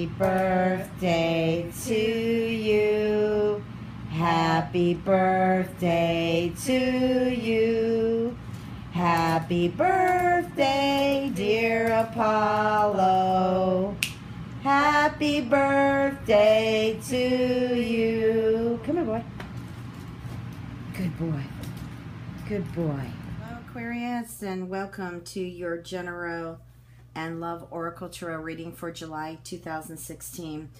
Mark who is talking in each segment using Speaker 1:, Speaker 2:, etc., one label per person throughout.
Speaker 1: Happy birthday to you. Happy birthday to you. Happy birthday, dear Apollo. Happy birthday to you. Come here, boy. Good boy. Good boy. Hello, Aquarius, and welcome to your General and Love Oracle Tarot reading for July 2016.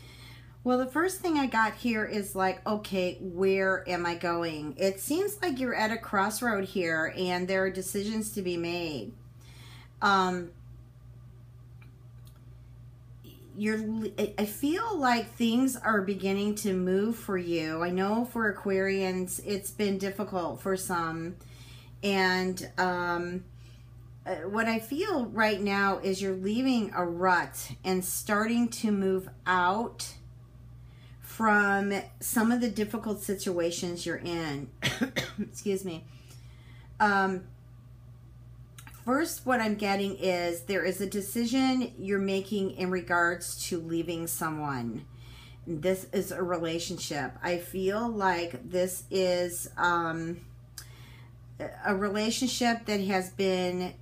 Speaker 1: Well, the first thing I got here is like, okay, where am I going? It seems like you're at a crossroad here and there are decisions to be made. I feel like things are beginning to move for you. I know for Aquarians, it's been difficult for some. And what I feel right now is you're leaving a rut and starting to move out from some of the difficult situations you're in. Excuse me. First, what I'm getting is there is a decision you're making in regards to leaving someone. This is a relationship. I feel like this is a relationship that has been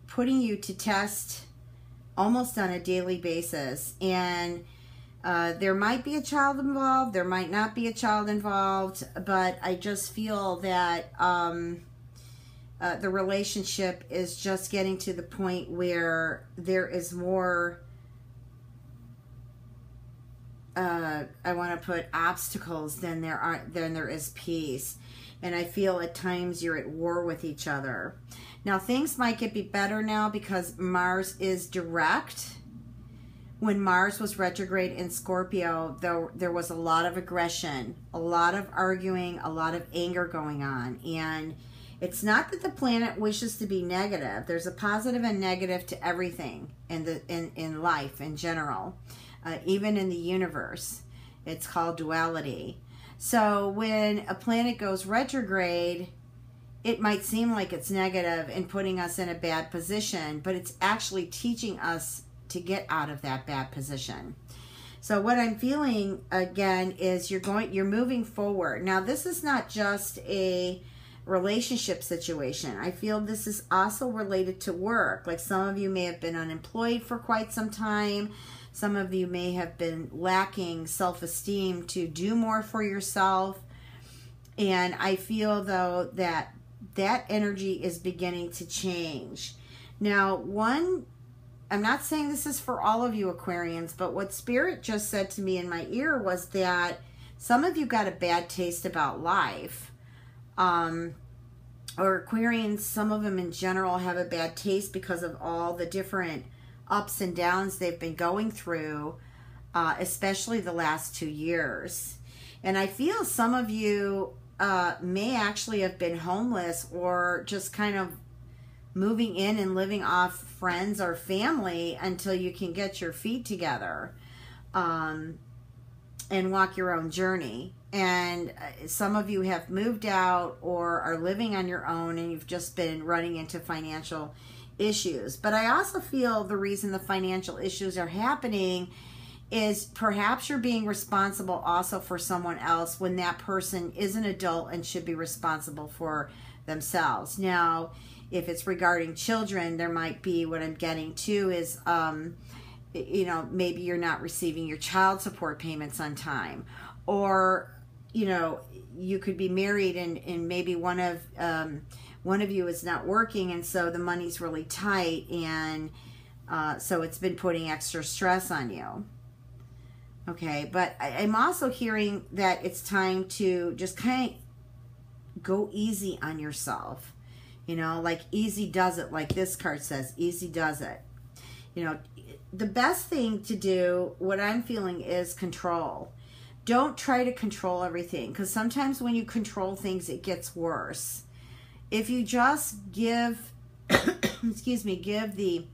Speaker 1: putting you to test almost on a daily basis. And there might be a child involved, there might not be a child involved, but I just feel that the relationship is just getting to the point where there is more, I want to put obstacles than there is peace. And I feel at times you're at war with each other. Now things might get better now because Mars is direct. When Mars was retrograde in Scorpio, there was a lot of aggression, a lot of arguing, a lot of anger going on. And it's not that the planet wishes to be negative. There's a positive and negative to everything in life in general, even in the universe. It's called duality. So when a planet goes retrograde, it might seem like it's negative and putting us in a bad position, but it's actually teaching us to get out of that bad position. So what I'm feeling again is you're moving forward. Now this is not just a relationship situation. I feel this is also related to work. Like some of you may have been unemployed for quite some time. Some of you may have been lacking self-esteem to do more for yourself. And I feel though that energy is beginning to change. Now, I'm not saying this is for all of you Aquarians, but what Spirit just said to me in my ear was that some of you got a bad taste about life. Or Aquarians, some of them in general have a bad taste because of all the different ups and downs they've been going through, especially the last 2 years. And I feel some of you may actually have been homeless or just kind of moving in and living off friends or family until you can get your feet together and walk your own journey. And some of you have moved out or are living on your own and you've just been running into financial issues. But I also feel the reason the financial issues are happening is perhaps you're being responsible also for someone else when that person is an adult and should be responsible for themselves. Now, if it's regarding children, there might be, what I'm getting to is, you know, maybe you're not receiving your child support payments on time. Or, you know, you could be married and maybe one of you is not working and so the money's really tight and so it's been putting extra stress on you. Okay, but I'm also hearing that it's time to just kind of go easy on yourself. You know, like easy does it, like this card says, easy does it. You know, the best thing to do, what I'm feeling, is control. Don't try to control everything, because sometimes when you control things, it gets worse. If you just give, excuse me, give the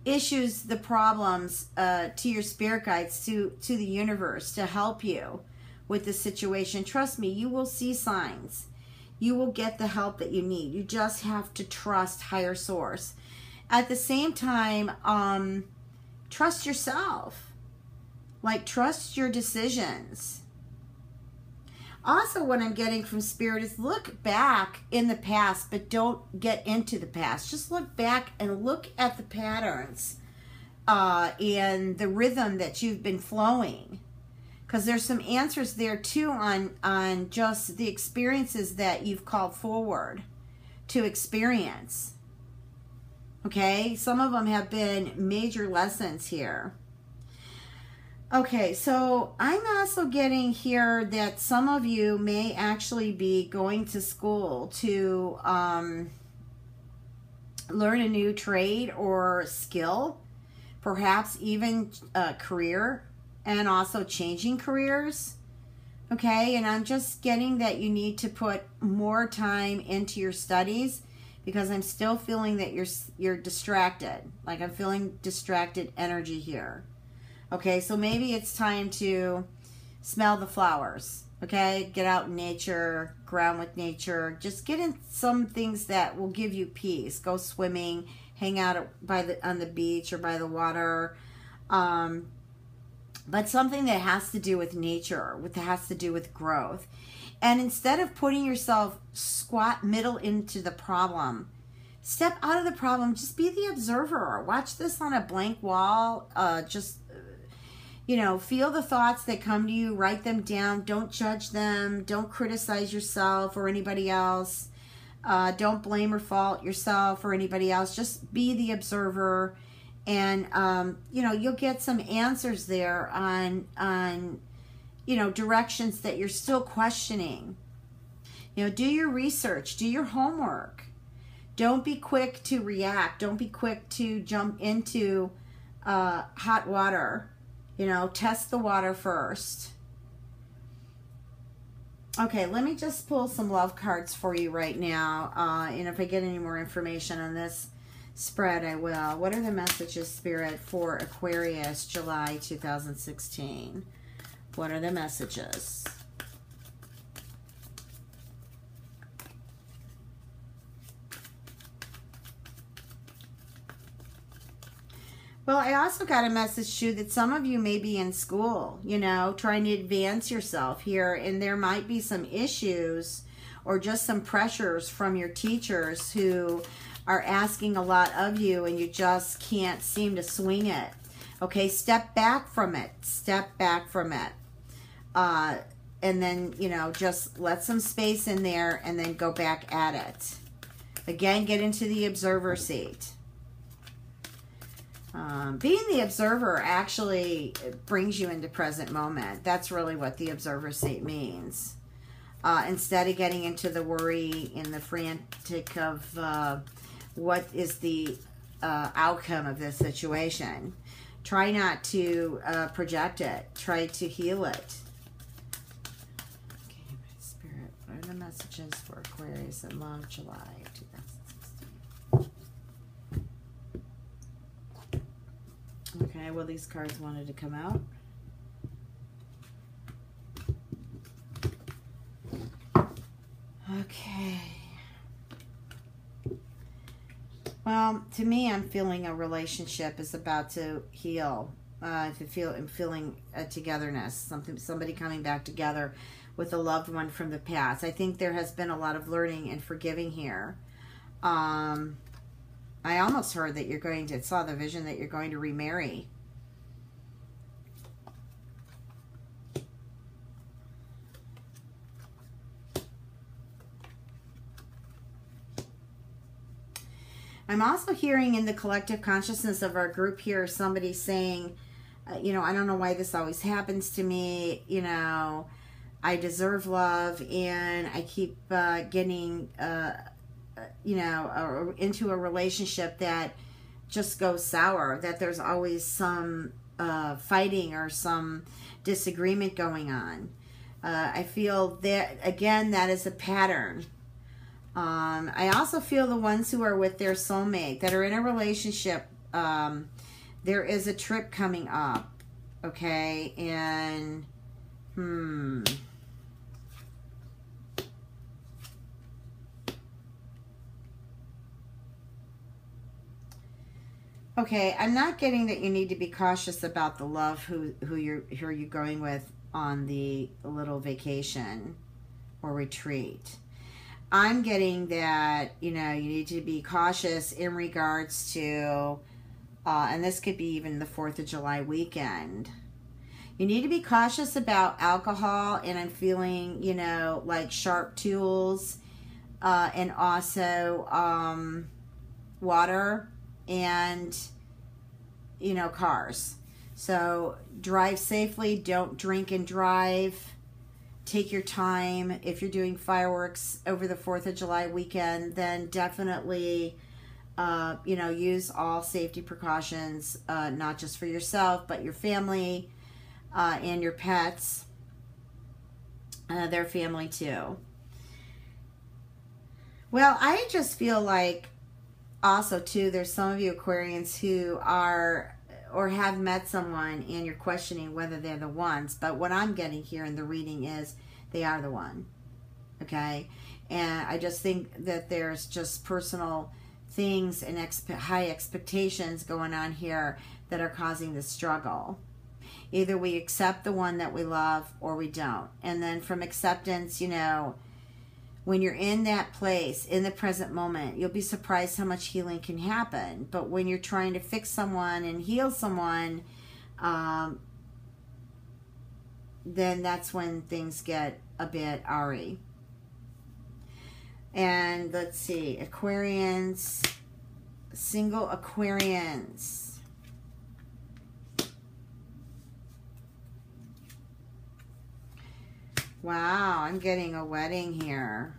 Speaker 1: issues, the problems to your spirit guides, to the universe to help you with the situation, trust me, you will see signs. You will get the help that you need. You just have to trust higher source. At the same time, trust yourself. Like, trust your decisions. Also, what I'm getting from Spirit is look back in the past, but don't get into the past. Just look back and look at the patterns and the rhythm that you've been flowing. Because there's some answers there too on just the experiences that you've called forward to experience. Okay, some of them have been major lessons here. Okay, so I'm also getting here that some of you may actually be going to school to learn a new trade or skill, perhaps even a career, and also changing careers. Okay, and I'm just getting that you need to put more time into your studies, because I'm still feeling that you're distracted. Like, I'm feeling distracted energy here. Okay, so maybe it's time to smell the flowers. Okay, get out in nature, ground with nature. Just get in some things that will give you peace. Go swimming, hang out on the beach or by the water. But something that has to do with nature, that has to do with growth. And instead of putting yourself squat middle into the problem, step out of the problem. Just be the observer. Watch this on a blank wall. Just, you know, feel the thoughts that come to you. Write them down. Don't judge them. Don't criticize yourself or anybody else. Don't blame or fault yourself or anybody else. Just be the observer. And, you know, you'll get some answers there on you know, directions that you're still questioning. You know, do your research, do your homework. Don't be quick to react. Don't be quick to jump into hot water. You know, test the water first. Okay, let me just pull some love cards for you right now. And if I get any more information on this spread, I will. What are the messages, Spirit, for Aquarius, July 2016? What are the messages? Well, I also got a message too that some of you may be in school, you know, trying to advance yourself here, and there might be some issues or just some pressures from your teachers who are asking a lot of you and you just can't seem to swing it. Okay, step back from it. Step back from it. And then, you know, just let some space in there and then go back at it. Again, get into the observer seat. Being the observer actually brings you into present moment. That's really what the observer seat means. Instead of getting into the worry and the frantic of what is the outcome of this situation. Try not to project it. Try to heal it. Okay, my Spirit, what are the messages for Aquarius in love, July 2016? Okay, well, these cards wanted to come out. Okay. Well, to me, I'm feeling a relationship is about to heal. I'm feeling a togetherness, somebody coming back together with a loved one from the past. I think there has been a lot of learning and forgiving here. I almost heard that saw the vision that you're going to remarry. I'm also hearing in the collective consciousness of our group here, somebody saying, you know, I don't know why this always happens to me. You know, I deserve love and I keep getting, you know, into a relationship that just goes sour, that there's always some fighting or some disagreement going on. I feel that, again, that is a pattern. I also feel the ones who are with their soulmate, that are in a relationship, there is a trip coming up, okay, and, Okay, I'm not getting that you need to be cautious about the love who you're going with on the little vacation or retreat. I'm getting that, you know, you need to be cautious in regards to, and this could be even the 4th of July weekend. You need to be cautious about alcohol, and I'm feeling, you know, like sharp tools, and also water and, you know, cars. So drive safely, don't drink and drive. Take your time. If you're doing fireworks over the 4th of July weekend, then definitely, you know, use all safety precautions, not just for yourself, but your family and your pets, their family too. Well, I just feel like also too, there's some of you Aquarians who are or have met someone and you're questioning whether they're the ones, but what I'm getting here in the reading is they are the one. Okay, and I just think that there's just personal things and high expectations going on here that are causing the struggle. Either we accept the one that we love or we don't. And then from acceptance, you know, when you're in that place, in the present moment, you'll be surprised how much healing can happen. But when you're trying to fix someone and heal someone, then that's when things get a bit awry. And let's see, Aquarians, single Aquarians. Wow, I'm getting a wedding here.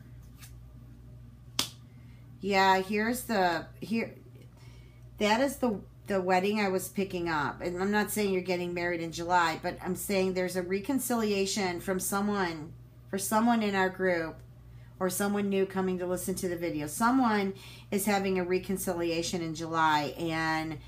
Speaker 1: Yeah, that is the wedding I was picking up. And I'm not saying you're getting married in July, but I'm saying there's a reconciliation from someone, for someone in our group, or someone new coming to listen to the video. Someone is having a reconciliation in July, and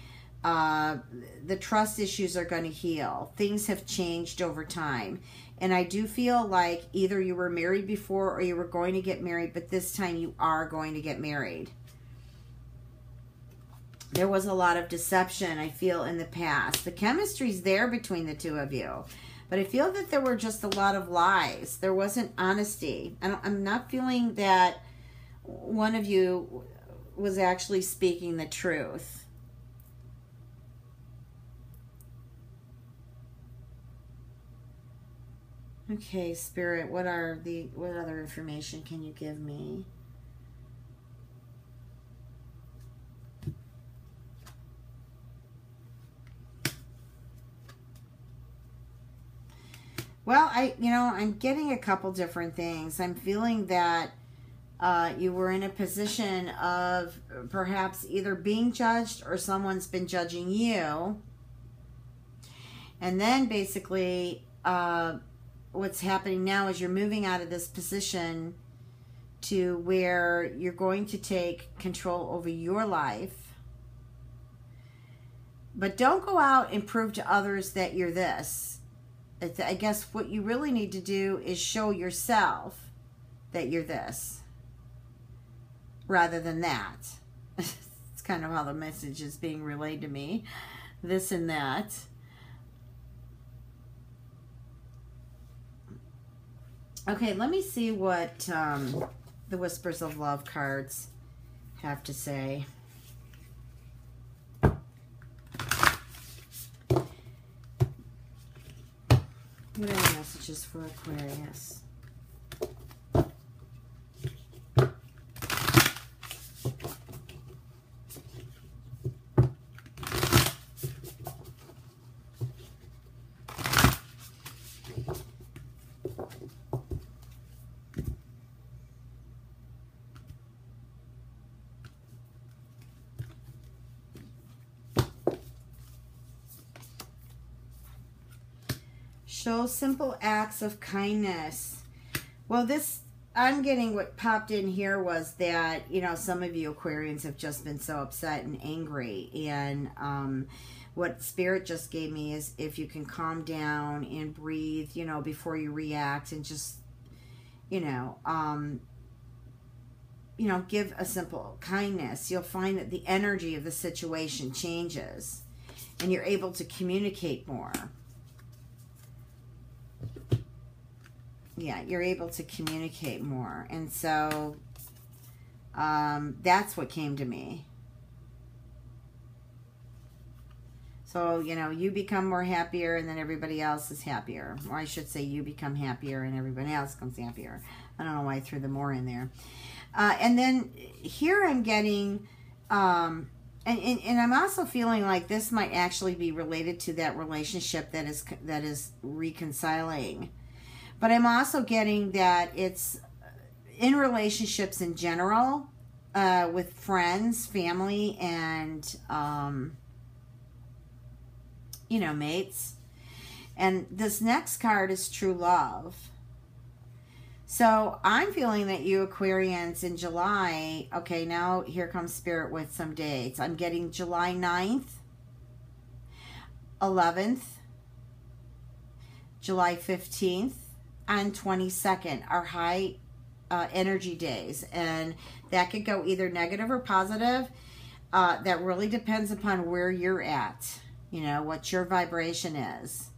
Speaker 1: the trust issues are going to heal. Things have changed over time. And I do feel like either you were married before or you were going to get married, but this time you are going to get married. There was a lot of deception, I feel, in the past. The chemistry's there between the two of you. But I feel that there were just a lot of lies. There wasn't honesty. I'm not feeling that one of you was actually speaking the truth. Okay, Spirit, what other information can you give me? Well, I'm getting a couple different things. I'm feeling that you were in a position of perhaps either being judged or someone's been judging you. And then basically, what's happening now is you're moving out of this position to where you're going to take control over your life. But don't go out and prove to others that you're this. I guess what you really need to do is show yourself that you're this rather than that. It's kind of how the message is being relayed to me. This and that. Okay, let me see what the Whispers of Love cards have to say. What are the messages for Aquarius? Show simple acts of kindness. Well, I'm getting what popped in here was that, some of you Aquarians have just been so upset and angry. And what Spirit just gave me is if you can calm down and breathe, before you react and just, you know, give a simple kindness, you'll find that the energy of the situation changes and you're able to communicate more. Yeah, you're able to communicate more. And so that's what came to me. So, you know, you become more happier and then everybody else is happier. Or I should say you become happier and everybody else becomes happier. I don't know why I threw the more in there. And then here I'm getting, and I'm also feeling like this might actually be related to that relationship that is reconciling. But I'm also getting that it's in relationships in general, with friends, family, and, you know, mates. And this next card is true love. So I'm feeling that you Aquarians in July, okay, now here comes Spirit with some dates. I'm getting July 9th, 11th, July 15th, and 22nd are high energy days. And that could go either negative or positive. That really depends upon where you're at, you know, what your vibration is.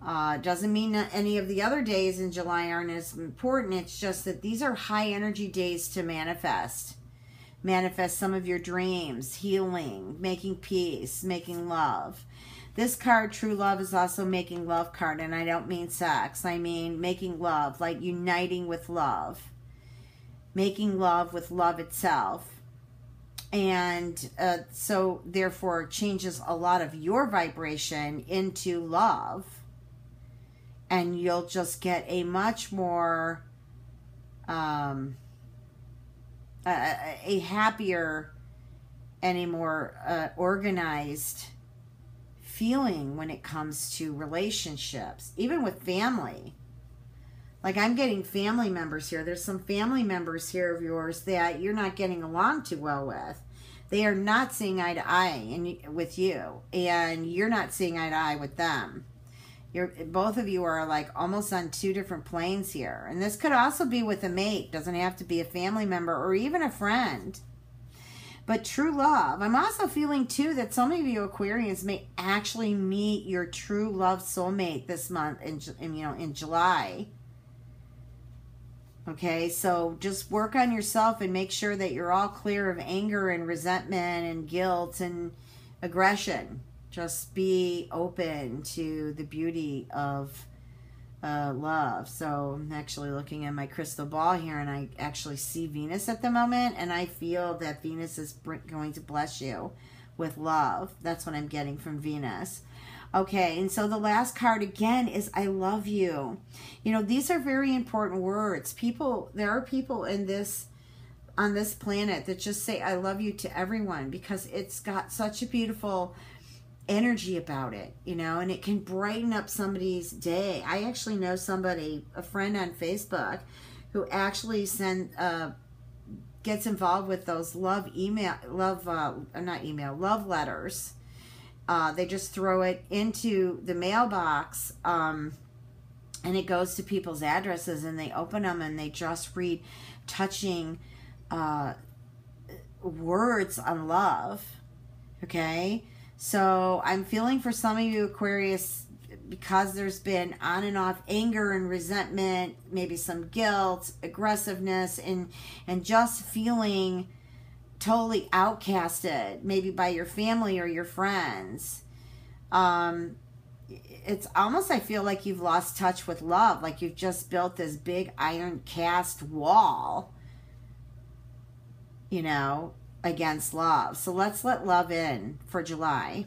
Speaker 1: Doesn't mean that any of the other days in July aren't as important. It's just that these are high energy days to manifest. Manifest some of your dreams, healing, making peace, making love. This card, True Love, is also making love card. And I don't mean sex. I mean making love, like uniting with love. Making love with love itself. And so, therefore, changes a lot of your vibration into love. And you'll just get a much more, a happier and a more organized feeling when it comes to relationships, even with family. Like, I'm getting family members here. There's some family members here of yours that you're not getting along too well with. They are not seeing eye to eye with you, and you're not seeing eye to eye with them. Both of you are like almost on two different planes here. And this could also be with a mate. Doesn't have to be a family member or even a friend. But true love. I'm also feeling too that some of you Aquarians may actually meet your true love soulmate this month in July. Okay, so just work on yourself and make sure that you're all clear of anger and resentment and guilt and aggression. Just be open to the beauty of love. So I'm actually looking at my crystal ball here, and I actually see Venus at the moment, and I feel that Venus is going to bless you with love. That's what I'm getting from Venus. Okay, and so the last card again is I love you. You know, these are very important words. There are people on this planet that just say I love you to everyone because it's got such a beautiful energy about it, you know, and it can brighten up somebody's day. I actually know somebody, a friend on Facebook, who actually gets involved with those love letters. They just throw it into the mailbox, and it goes to people's addresses, and they open them and they just read touching words on love. Okay, so I'm feeling for some of you Aquarius, because there's been on and off anger and resentment, maybe some guilt, aggressiveness, and just feeling totally outcasted, maybe by your family or your friends. It's almost, I feel like you've lost touch with love, like you've just built this big iron cast wall, you know, against love. So let's let love in for July.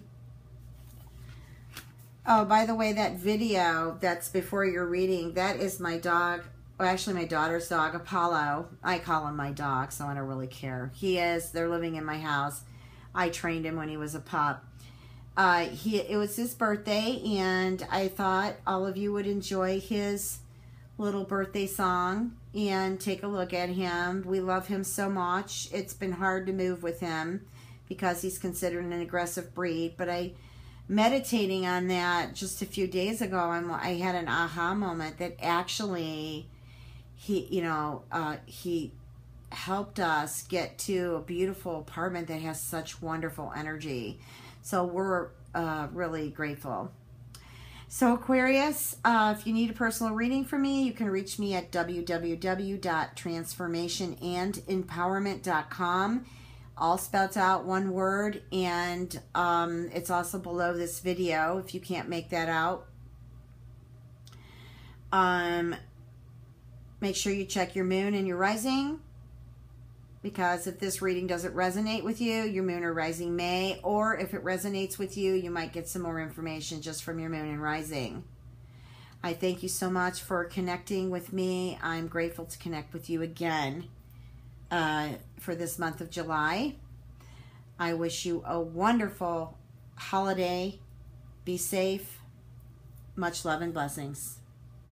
Speaker 1: Oh, by the way, that video that's before your reading, that is my dog. Well, actually, my daughter's dog, Apollo. I call him my dog, so I don't really care. They're living in my house. I trained him when he was a pup. It was his birthday, and I thought all of you would enjoy his little birthday song and take a look at him. We love him so much. It's been hard to move with him because he's considered an aggressive breed, but meditating on that just a few days ago, I had an aha moment that actually he helped us get to a beautiful apartment that has such wonderful energy. So we're really grateful. So Aquarius, if you need a personal reading from me, you can reach me at www.transformationandempowerment.com. All spelled out, one word, and it's also below this video if you can't make that out. Make sure you check your moon and your rising, because if this reading doesn't resonate with you, your moon or rising may, or if it resonates with you, you might get some more information just from your moon and rising. I thank you so much for connecting with me. I'm grateful to connect with you again for this month of July. I wish you a wonderful holiday. Be safe. Much love and blessings.